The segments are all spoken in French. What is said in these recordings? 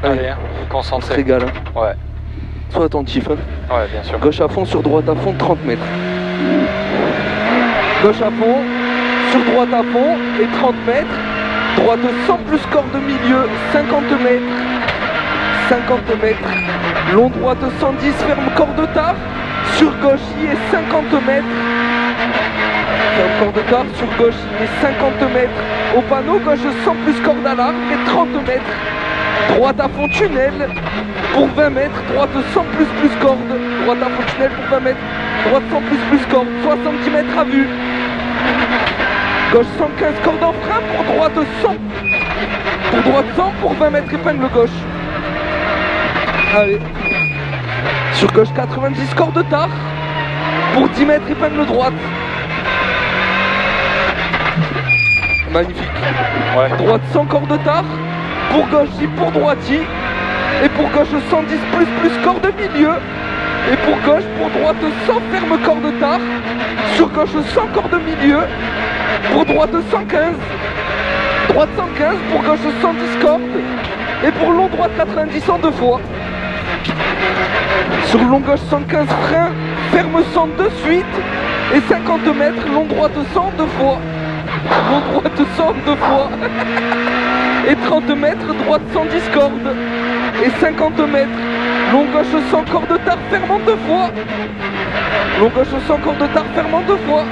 Allez, concentré. Régal. Hein. Ouais. Sois attentif. Hein. Ouais, bien sûr. Gauche à fond, sur droite à fond, 30 mètres. Gauche à fond, sur droite à fond et 30 mètres. Droite sans plus corde milieu, 50 mètres. 50 mètres. Long droite 110, ferme corde tard. Sur gauche, il est 50 mètres. Ferme corde tard, sur gauche, il est 50 mètres. Au panneau, gauche sans plus corde à l'arbre et 30 mètres. Droite à fond tunnel pour 20 mètres. Droite sans plus corde. Droite à fond tunnel pour 20 mètres. Droite sans plus corde. 70 mètres à vue. Gauche 115 corde en frein pour droite 100. Pour droite 100 pour 20 mètres épingle gauche. Allez. Sur gauche 90 corde tard. Pour 10 mètres épingle droite. Magnifique. Ouais. Droite 100 corde tard. Pour gauche pour droitier. Et pour gauche 110 plus corde milieu. Et pour gauche, pour droite 100 ferme corde tard. Sur gauche 100 corde milieu. Pour droite 115. Droite 115, pour gauche 110 cordes. Et pour long droite 90 en deux fois. Sur long gauche 115 frein, ferme 100 de suite. Et 50 mètres, long droite 100 deux fois. Long droite 100 deux fois. Et 30 mètres, droite 110 cordes. Et 50 mètres, long gauche 100 corde tard, fermant deux fois. Long gauche 100 corde tard, fermant deux fois.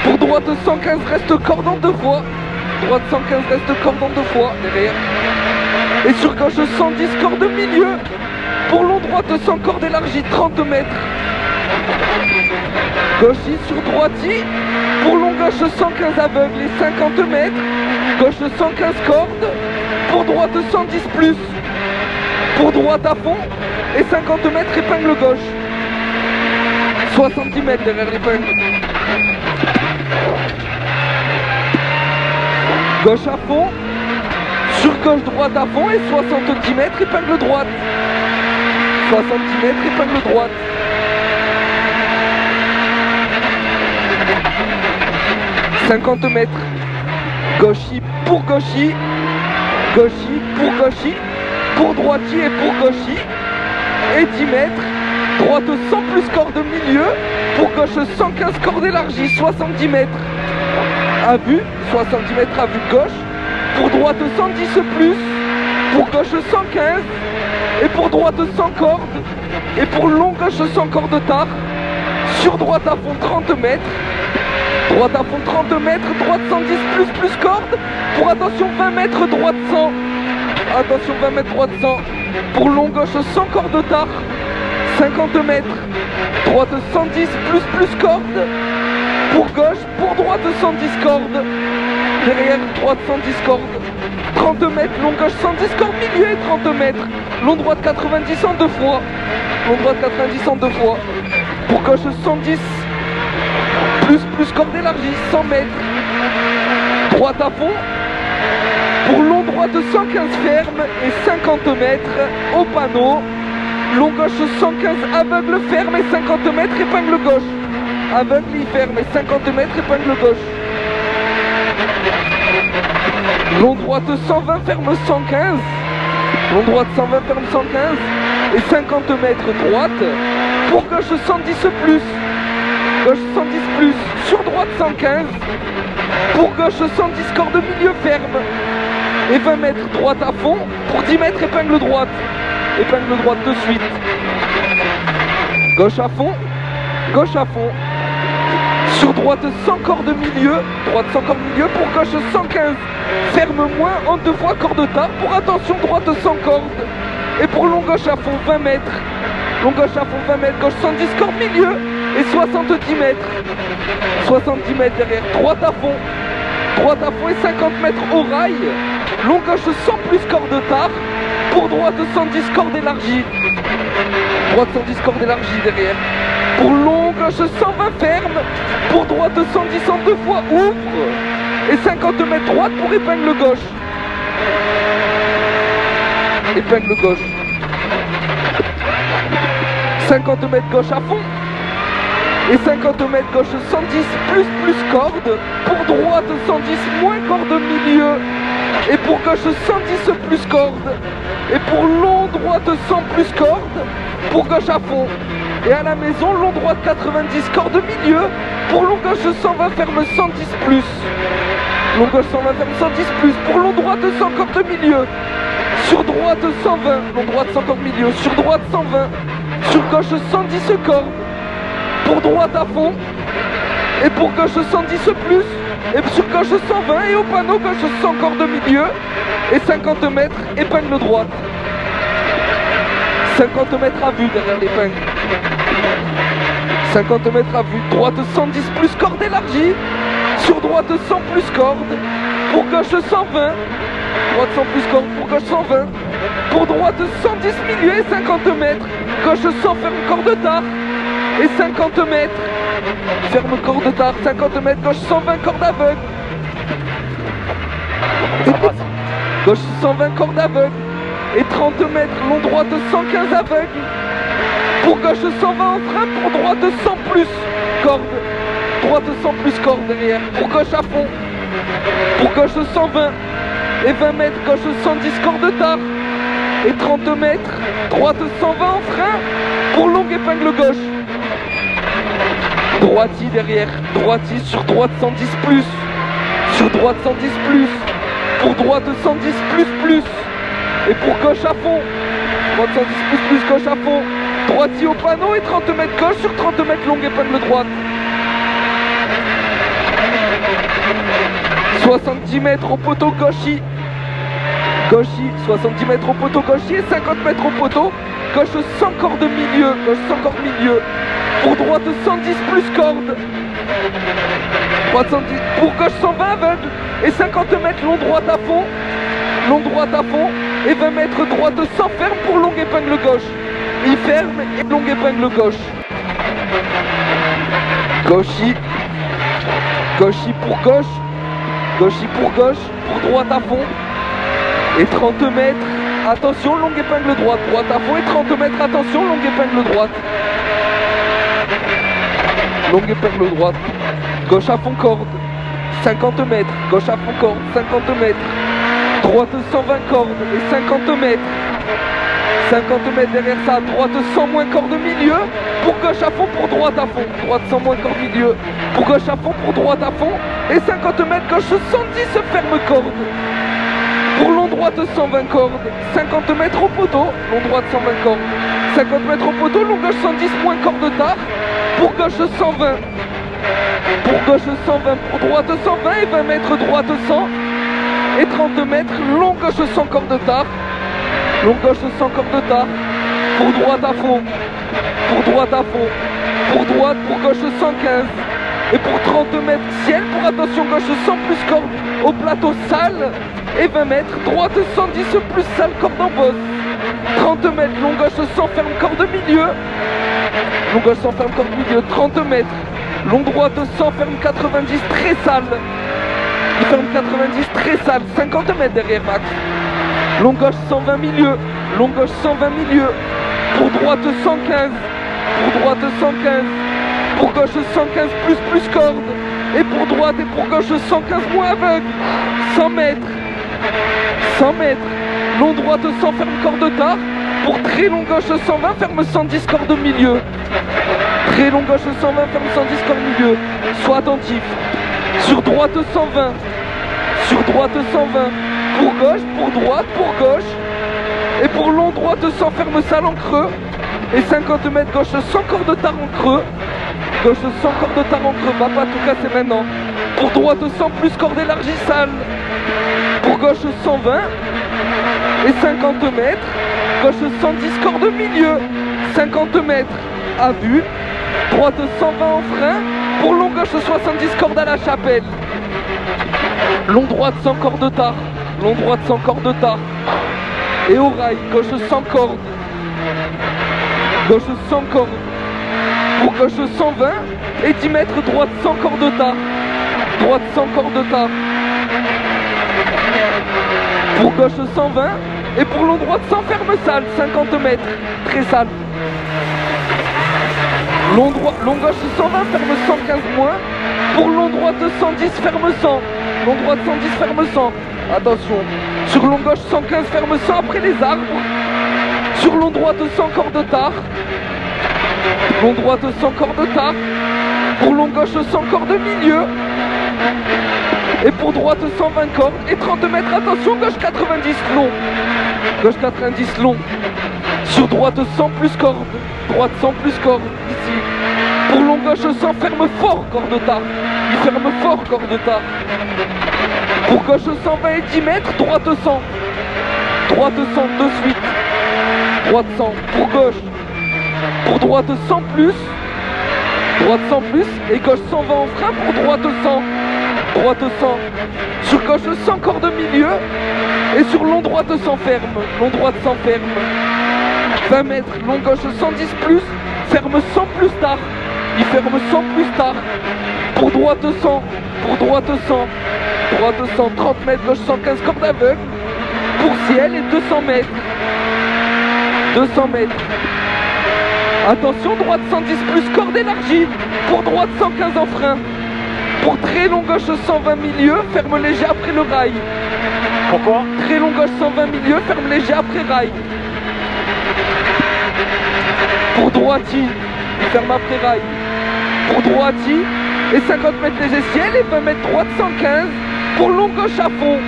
Pour droite 115, reste corde en deux fois. Droite 115, reste corde en deux fois, derrière. Et sur gauche 110 corde milieu. Pour long droite 100 corde élargie, 30 mètres. Gauche sur droitier. Pour long gauche 115 aveugle et 50 mètres. Gauche 115 cordes. Pour droite 110 plus. Pour droite à fond. Et 50 mètres épingle gauche. 70 mètres derrière l'épingle. Gauche à fond. Sur gauche droite à fond et 70 mètres épingle droite. 70 mètres épingle droite. « 50 mètres. Gauchy pour gauchy. Gauchy pour gauchy. Pour droitier et pour gauchy. Et 10 mètres. Droite 100 plus corde milieu. Pour gauche 115 corde élargie. 70 mètres. À vue. 70 mètres à vue gauche. Pour droite 110 plus. Pour gauche 115. Et pour droite 100 cordes. Et pour long gauche 100 cordes tard. Sur droite à fond 30 mètres. Droite à fond 30 mètres, droite 110 plus corde. Pour attention 20 mètres, droite 100. Attention 20 mètres, droite 100. Pour long gauche 100 corde tard. 50 mètres. Droite 110 plus corde. Pour gauche, pour droite 110 cordes. Derrière, droite 110 cordes. 30 mètres, long gauche 110 cordes milieu et 30 mètres. Long droite 90 en deux fois. Long droite 90 en deux fois. Pour gauche 110 plus corde élargie, 100 mètres. Droite à fond. Pour long droite 115 ferme et 50 mètres au panneau. Long gauche 115 aveugle ferme et 50 mètres épingle gauche. Aveugle il ferme et 50 mètres épingle gauche. Long droite 120 ferme 115. Long droite 120 ferme 115 et 50 mètres droite. Pour gauche 110 plus. Gauche 110 plus, sur droite 115. Pour gauche 110 corde milieu ferme. Et 20 mètres droite à fond. Pour 10 mètres épingle droite. Épingle droite de suite. Gauche à fond. Gauche à fond. Sur droite 100 corde milieu. Droite 100 corde milieu. Pour gauche 115. Ferme moins en deux fois corde tard. Pour attention droite 100 cordes. Et pour long gauche à fond 20 mètres. Long gauche à fond 20 mètres. Gauche 110 corde milieu. Et 70 mètres. 70 mètres derrière. Droite à fond. Droite à fond et 50 mètres au rail. Long gauche 100 plus corde tard. Pour droite 110 corde élargie. Droite 110 corde élargie derrière. Pour long gauche 120 ferme. Pour droite 110 en deux fois ouvre. Et 50 mètres droite pour épingle gauche. Épingle gauche. 50 mètres gauche à fond. Et 50 mètres gauche 110 plus corde. Pour droite 110 moins corde milieu. Et pour gauche 110 plus corde. Et pour long droite 100 plus corde. Pour gauche à fond. Et à la maison, long droite 90 corde milieu. Pour long gauche 120 ferme 110 plus. Long gauche 120 ferme 110 plus. Pour long droite 100 corde milieu. Sur droite 120. Long droite 100 corde milieu. Sur droite 120. Sur gauche 110 corde. Pour droite à fond. Et pour gauche 110 plus. Et sur gauche 120 et au panneau gauche 100 corde milieu et 50 mètres épingle droite. 50 mètres à vue derrière l'épingle. 50 mètres à vue. Droite 110 plus corde élargie. Sur droite 100 plus corde. Pour gauche 120. Droite 100 plus corde. Pour gauche 120. Pour droite 110 milieu et 50 mètres. Gauche 100 ferme corde tard. Et 50 mètres. Ferme corde tard, 50 mètres, gauche 120 corde aveugle. Gauche 120 corde aveugle. Et 30 mètres, long droite 115 aveugle. Pour gauche 120 en frein, pour droite 100 plus corde. Droite 100 plus corde derrière. Pour gauche à fond. Pour gauche 120. Et 20 mètres, gauche 110 corde tard. Et 30 mètres, droite 120 en frein. Pour longue épingle gauche. Droiti derrière, droiti sur droite 110 plus, sur droite 110 plus, pour droite 110 plus, et pour gauche à fond, droite 110 plus, gauche à fond, droiti au panneau et 30 mètres gauche sur 30 mètres longue épingle droite. 70 mètres au poteau gauchi, 70 mètres au poteau gauchi et 50 mètres au poteau, gauche 100 corde milieu, gauche 100 corde milieu. Pour droite 110 plus corde. Droite 110, pour gauche 120 aveugle. Et 50 mètres long droite à fond. Long droite à fond. Et 20 mètres droite sans ferme pour longue épingle gauche. Il ferme et longue épingle gauche. Gauchi. Gauchi pour gauche. Gauchi pour gauche. Pour droite à fond. Et 30 mètres. Attention, longue épingle droite. Droite à fond et 30 mètres. Attention, longue épingle droite. Longue épingle droite, gauche à fond corde, 50 mètres, gauche à fond corde, 50 mètres, droite 120 corde et 50 mètres, 50 mètres derrière ça, droite 100 moins corde milieu, pour gauche à fond, pour droite à fond, droite 100 moins corde milieu, pour gauche à fond, pour droite à fond, et 50 mètres, gauche 110 ferme corde, pour long droite 120 cordes, 50 mètres au poteau, long droite 120 cordes, 50 mètres au poteau, long gauche 110 moins corde tard, pour gauche 120, pour gauche 120, pour droite 120 et 20 mètres droite 100 et 30 mètres, long gauche 100 corde tard, long gauche 100 corde tard, pour droite à fond, pour droite à fond, pour droite, pour gauche 115 et pour 30 mètres ciel, pour attention gauche 100 plus corde au plateau sale et 20 mètres, droite 110 plus sale corde en bosse, 30 mètres, long gauche 100 ferme corde milieu, long gauche 100 ferme corde milieu, 30 mètres, long droite 100 ferme 90 très sale, il ferme 90 très sale, 50 mètres derrière Max, long gauche 120 milieu, long gauche 120 milieu, pour droite 115, pour droite 115, pour gauche 115 plus corde, et pour droite et pour gauche 115 moins aveugle, 100 mètres, 100 mètres, long droite 100 ferme corde tard, pour très long gauche 120 ferme 110 corde milieu, très long gauche 120 ferme 110 corde milieu, sois attentif, sur droite 120, sur droite 120, pour gauche, pour droite, pour gauche, et pour long droite 100 ferme salle en creux, et 50 mètres gauche 100 corde tard en creux, gauche 100 corde tard en creux, va pas tout casser maintenant, pour droite 100 plus corde élargie salle, pour gauche 120 et 50 mètres, gauche 110 corde milieu, 50 mètres à vue, droite 120 en frein, pour long gauche 70 corde à la chapelle, long droite 100 corde tard, long droite 100 corde tard, et au rail, gauche 100 corde, gauche 100 corde, pour gauche 120 et 10 mètres, droite 100 corde tard, droite 100 corde tard, pour gauche 120 et pour long droite 100 ferme salle, 50 mètres, très sale. Long gauche 120 ferme 115 moins, pour long droite 110 ferme 100, long droite 110 ferme 100, Attention. Sur long gauche 115, ferme 100 après les arbres. Sur long droite 100, corde tard. Long droite 100, corde tard. Pour long gauche 100, corde milieu. Et pour droite 120 cordes. Et 30 mètres, attention, gauche 90 long. Gauche 90 long. Sur droite 100 plus corde. Droite 100 plus corde. Ici. Pour long gauche 100, ferme fort, corde tard. Il ferme fort, corde tard. Pour gauche 120 et 10 mètres, droite 100. Droite 100 de suite. Droite 100 pour gauche. Pour droite 100 plus. Droite 100 plus. Et gauche 120 en frein pour droite 100. Droite 100. Sur gauche 100 corde milieu. Et sur long droite 100 ferme. Long droite 100 ferme. 20 mètres. Long gauche 110 plus. Ferme 100 plus tard. Il ferme 100 plus tard. Pour droite 100. Pour droite 100. Droite 100. 30 mètres. Gauche 115 corde aveugle. Pour ciel et 200 mètres. 200 mètres. Attention, droite 110 plus corde élargie. Pour droite 115 en frein. Pour très long gauche 120 milieu, ferme léger après le rail. Pourquoi? Très long gauche 120 milieu, ferme léger après rail. Pour droiti, il ferme après rail. Pour droiti, et 50 mètres léger ciel et 20 mètres droite 115. Pour long gauche à fond.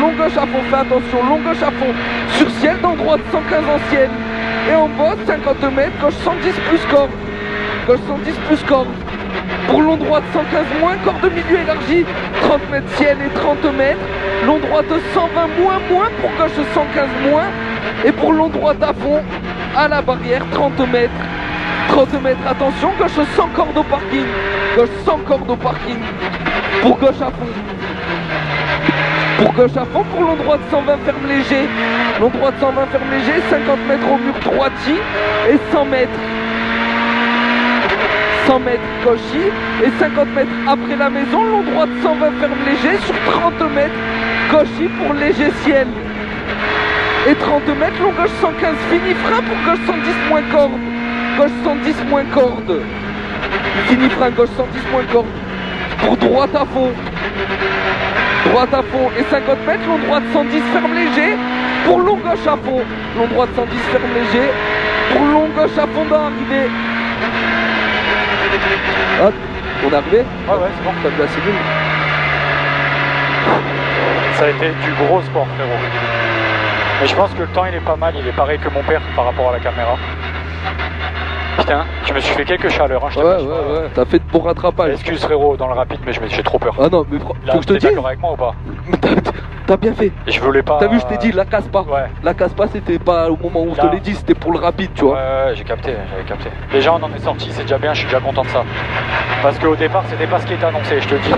Long gauche à fond, fais attention, long gauche à fond. Sur ciel, dans droite 115 en ciel. Et en bosse, 50 mètres, gauche 110 plus corde. Gauche 110 plus corde. Pour long droite 115 moins, corde milieu élargie. 30 mètres ciel et 30 mètres. Long droite 120 moins, pour gauche 115 moins. Et pour long droite à fond, à la barrière, 30 mètres. 30 mètres, attention, gauche 100 cordes au parking. Gauche 100 cordes au parking. Pour gauche à fond. Pour gauche à fond, pour long droite 120 ferme léger. Long droite 120 ferme léger, 50 mètres au mur droiti et 100 mètres. 100 mètres gauchi et 50 mètres après la maison. Long droite 120 ferme léger sur 30 mètres gauchi pour léger ciel. Et 30 mètres, long gauche 115 fini frein pour gauche 110 moins corde. Gauche 110 moins corde. Fini frein, gauche 110 moins corde. Pour droite à fond. Droite à fond et 50 mètres, long droite 110 ferme léger. Pour long gauche à fond, long droite 110 ferme léger. Pour long gauche à fond d'arrivée. Ah, on est arrivé? Ouais, c'est bon. T'as vu la cellule? Ça a été du gros sport, frérot. Mais je pense que le temps il est pas mal, il est pareil que mon père par rapport à la caméra. Putain, je me suis fait quelques chaleurs, hein, je ouais, t'as fait de bons rattrapages. Excuse frérot, dans le rapide, mais j'ai trop peur. Ah non, mais faut que je te dise. T'es d'accord avec moi ou pas? T'as bien fait. Et je voulais pas... T'as vu, je t'ai dit, la casse pas. Ouais. La casse pas, c'était pas au moment où je te l'ai dit, c'était pour le rapide, tu vois. Ouais, j'ai capté, j'avais capté. Déjà, on en est sorti, c'est déjà bien, je suis déjà content de ça. Parce qu'au départ, c'était pas ce qui était annoncé, je te le dis.